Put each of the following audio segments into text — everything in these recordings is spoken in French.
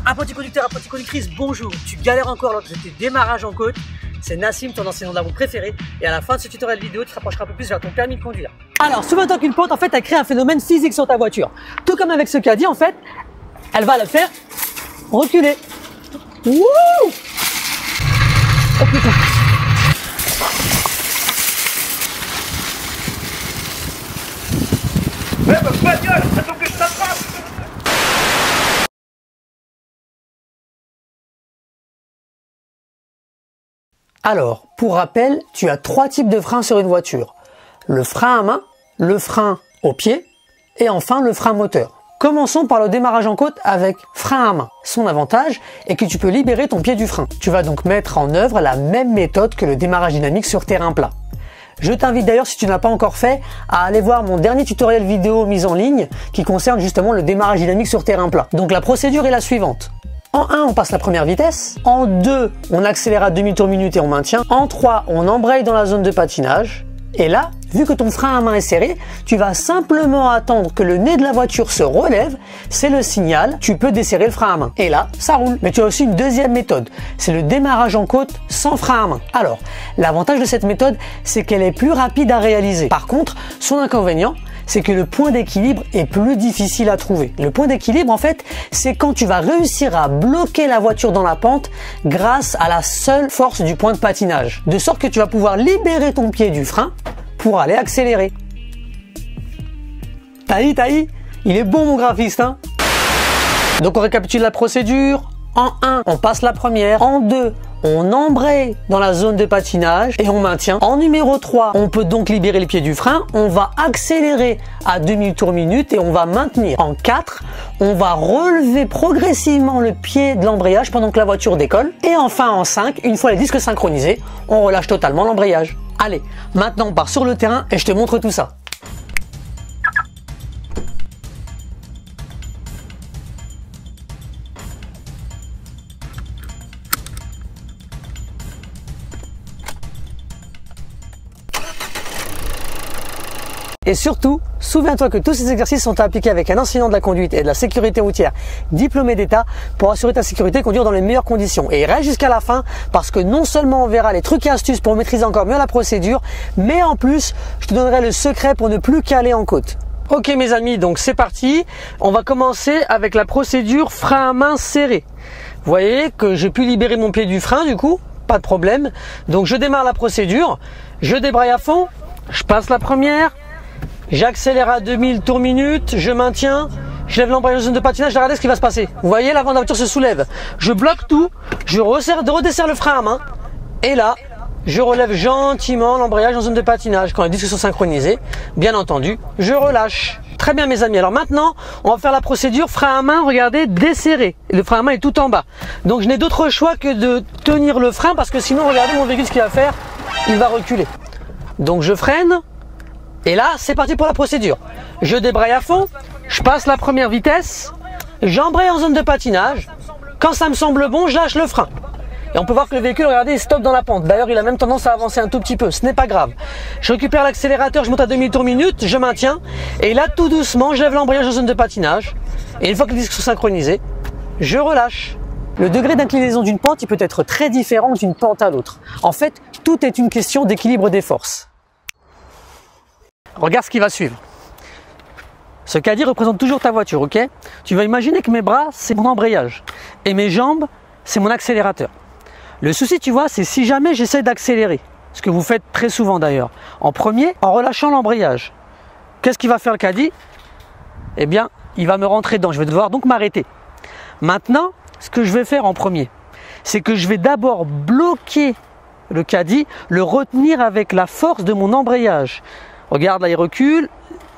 Apprenti conducteur, apprenti conductrice, bonjour. Tu galères encore lors de tes démarrages en côte? C'est Nassim, ton enseignant d'avant préféré. Et à la fin de ce tutoriel vidéo, tu te rapprocheras un peu plus vers ton permis de conduire. Alors, souviens-toi qu'une pente, en fait, elle crée un phénomène physique sur ta voiture. Tout comme avec ce caddie, en fait, elle va la faire reculer. Wouh! Oh putain! Bagnole, attends que je t'attrape! Alors, pour rappel, tu as 3 types de freins sur une voiture. Le frein à main, le frein au pied et enfin le frein moteur. Commençons par le démarrage en côte avec frein à main. Son avantage est que tu peux libérer ton pied du frein. Tu vas donc mettre en œuvre la même méthode que le démarrage dynamique sur terrain plat. Je t'invite d'ailleurs, si tu n'as pas encore fait, à aller voir mon dernier tutoriel vidéo mis en ligne qui concerne justement le démarrage dynamique sur terrain plat. Donc la procédure est la suivante. En 1, on passe la première vitesse. En 2, on accélère à demi-tour minute et on maintient. En 3, on embraye dans la zone de patinage. Et là, vu que ton frein à main est serré, tu vas simplement attendre que le nez de la voiture se relève. C'est le signal, tu peux desserrer le frein à main. Et là, ça roule. Mais tu as aussi une deuxième méthode. C'est le démarrage en côte sans frein à main. Alors, l'avantage de cette méthode, c'est qu'elle est plus rapide à réaliser. Par contre, son inconvénient, c'est que le point d'équilibre est plus difficile à trouver. Le point d'équilibre, en fait, c'est quand tu vas réussir à bloquer la voiture dans la pente grâce à la seule force du point de patinage. De sorte que tu vas pouvoir libérer ton pied du frein pour aller accélérer. Taï, il est bon mon graphiste, hein? Donc on récapitule la procédure. En 1, on passe la première. En 2, on embraye dans la zone de patinage et on maintient. En numéro 3, on peut donc libérer le pied du frein. On va accélérer à demi-tour minute et on va maintenir. En 4, on va relever progressivement le pied de l'embrayage pendant que la voiture décolle. Et enfin en 5, une fois les disques synchronisés, on relâche totalement l'embrayage. Allez, maintenant on part sur le terrain et je te montre tout ça. Et surtout, souviens-toi que tous ces exercices sont appliqués avec un enseignant de la conduite et de la sécurité routière diplômé d'État pour assurer ta sécurité et conduire dans les meilleures conditions. Et reste jusqu'à la fin parce que non seulement on verra les trucs et astuces pour maîtriser encore mieux la procédure, mais en plus, je te donnerai le secret pour ne plus caler en côte. Ok mes amis, donc c'est parti. On va commencer avec la procédure frein à main serré. Vous voyez que j'ai pu libérer mon pied du frein du coup, pas de problème. Donc je démarre la procédure, je débraye à fond, je passe la première. J'accélère à 2000 tours minute, je maintiens, je lève l'embrayage en zone de patinage, regardez ce qui va se passer. Vous voyez, l'avant de la voiture se soulève. Je bloque tout, je redesserre le frein à main, et là, je relève gentiment l'embrayage en zone de patinage. Quand les disques sont synchronisés, bien entendu, je relâche. Très bien mes amis, alors maintenant, on va faire la procédure frein à main, regardez, desserré. Le frein à main est tout en bas. Donc je n'ai d'autre choix que de tenir le frein, parce que sinon, regardez mon véhicule ce qu'il va faire, il va reculer. Donc je freine. Et là, c'est parti pour la procédure. Je débraye à fond, je passe la première vitesse, j'embraye en zone de patinage. Quand ça me semble bon, je lâche le frein. Et on peut voir que le véhicule, regardez, il stoppe dans la pente. D'ailleurs, il a même tendance à avancer un tout petit peu. Ce n'est pas grave. Je récupère l'accélérateur, je monte à demi-tour minute, je maintiens. Et là, tout doucement, je lève l'embrayage en zone de patinage. Et une fois que les disques sont synchronisés, je relâche. Le degré d'inclinaison d'une pente, il peut être très différent d'une pente à l'autre. En fait, tout est une question d'équilibre des forces. Regarde ce qui va suivre. Ce caddie représente toujours ta voiture, ok? Tu vas imaginer que mes bras, c'est mon embrayage. Et mes jambes, c'est mon accélérateur. Le souci, tu vois, c'est si jamais j'essaie d'accélérer, ce que vous faites très souvent d'ailleurs, en premier, en relâchant l'embrayage. Qu'est-ce qu'il va faire le caddie? Eh bien, il va me rentrer dedans. Je vais devoir donc m'arrêter. Maintenant, ce que je vais faire en premier, c'est que je vais d'abord bloquer le caddie, le retenir avec la force de mon embrayage. Regarde, là il recule,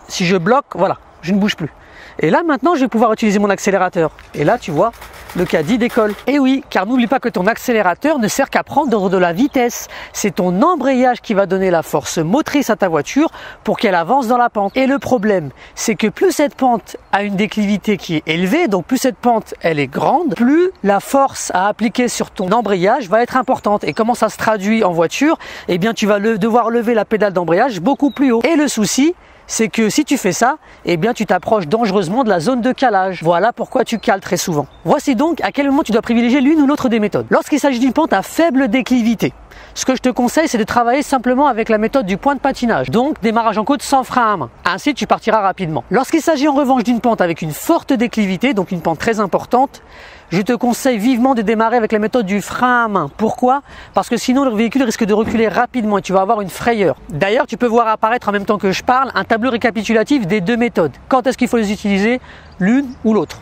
si je bloque, voilà, je ne bouge plus. Et là maintenant je vais pouvoir utiliser mon accélérateur. Et là tu vois, le caddie décolle. Et oui, car n'oublie pas que ton accélérateur ne sert qu'à prendre de la vitesse. C'est ton embrayage qui va donner la force motrice à ta voiture pour qu'elle avance dans la pente. Et le problème, c'est que plus cette pente a une déclivité qui est élevée, donc plus cette pente elle est grande, plus la force à appliquer sur ton embrayage va être importante. Et comment ça se traduit en voiture? Eh bien tu vas devoir lever la pédale d'embrayage beaucoup plus haut. Et le souci, c'est que si tu fais ça, eh bien tu t'approches dangereusement de la zone de calage. Voilà pourquoi tu cales très souvent. Voici donc à quel moment tu dois privilégier l'une ou l'autre des méthodes. Lorsqu'il s'agit d'une pente à faible déclivité, ce que je te conseille, c'est de travailler simplement avec la méthode du point de patinage, donc démarrage en côte sans frein à main. Ainsi, tu partiras rapidement. Lorsqu'il s'agit en revanche d'une pente avec une forte déclivité, donc une pente très importante, je te conseille vivement de démarrer avec la méthode du frein à main. Pourquoi? Parce que sinon le véhicule risque de reculer rapidement et tu vas avoir une frayeur. D'ailleurs, tu peux voir apparaître en même temps que je parle un tableau récapitulatif des deux méthodes. Quand est-ce qu'il faut les utiliser, l'une ou l'autre?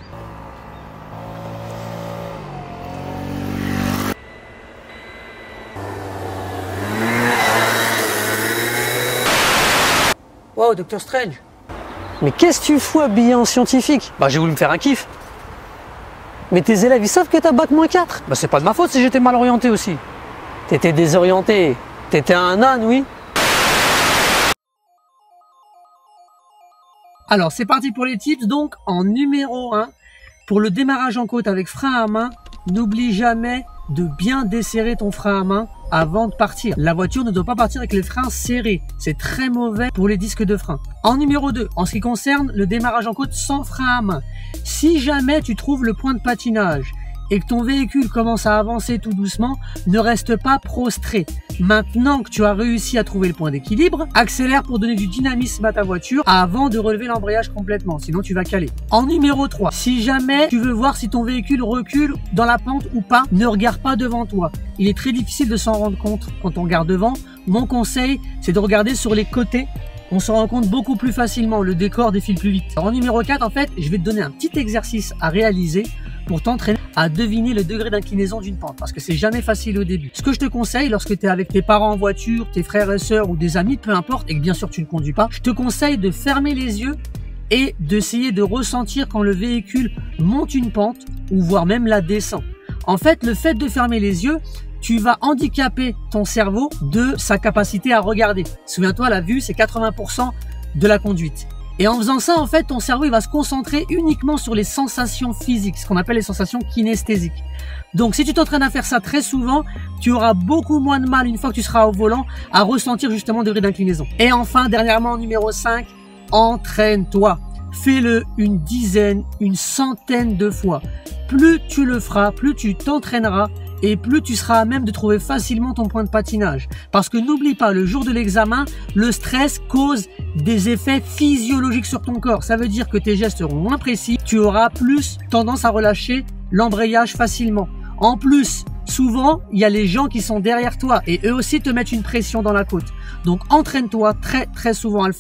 Wow, Docteur Strange. Mais qu'est-ce que tu fous habillé en scientifique? Bah j'ai voulu me faire un kiff. Mais tes élèves, ils savent que t'as bac -4. Bah c'est pas de ma faute si j'étais mal orienté aussi. T'étais désorienté. T'étais un âne, oui. Alors c'est parti pour les tips. Donc en numéro 1, pour le démarrage en côte avec frein à main, n'oublie jamais de bien desserrer ton frein à main avant de partir. La voiture ne doit pas partir avec les freins serrés. C'est très mauvais pour les disques de frein. En numéro 2, en ce qui concerne le démarrage en côte sans frein à main, si jamais tu trouves le point de patinage et que ton véhicule commence à avancer tout doucement, ne reste pas prostré. Maintenant que tu as réussi à trouver le point d'équilibre, accélère pour donner du dynamisme à ta voiture avant de relever l'embrayage complètement, sinon tu vas caler. En numéro 3, si jamais tu veux voir si ton véhicule recule dans la pente ou pas, ne regarde pas devant toi. Il est très difficile de s'en rendre compte quand on regarde devant. Mon conseil, c'est de regarder sur les côtés. On se rend compte beaucoup plus facilement, le décor défile plus vite. Alors, en numéro 4, en fait, je vais te donner un petit exercice à réaliser pour t'entraîner à deviner le degré d'inclinaison d'une pente, parce que c'est jamais facile au début. Ce que je te conseille, lorsque tu es avec tes parents en voiture, tes frères et sœurs ou des amis, peu importe, et que bien sûr tu ne conduis pas, je te conseille de fermer les yeux et d'essayer de ressentir quand le véhicule monte une pente ou voire même la descend. En fait, le fait de fermer les yeux, tu vas handicaper ton cerveau de sa capacité à regarder. Souviens-toi, la vue, c'est 80% de la conduite. Et en faisant ça, en fait, ton cerveau il va se concentrer uniquement sur les sensations physiques, ce qu'on appelle les sensations kinesthésiques. Donc, si tu t'entraînes à faire ça très souvent, tu auras beaucoup moins de mal, une fois que tu seras au volant, à ressentir justement le degré d'inclinaison. Et enfin, dernièrement, numéro 5, entraîne-toi. Fais-le une dizaine, une centaine de fois. Plus tu le feras, plus tu t'entraîneras, et plus tu seras à même de trouver facilement ton point de patinage. Parce que n'oublie pas, le jour de l'examen, le stress cause des effets physiologiques sur ton corps. Ça veut dire que tes gestes seront moins précis, tu auras plus tendance à relâcher l'embrayage facilement. En plus, souvent, il y a les gens qui sont derrière toi et eux aussi te mettent une pression dans la côte. Donc entraîne-toi très souvent à le faire.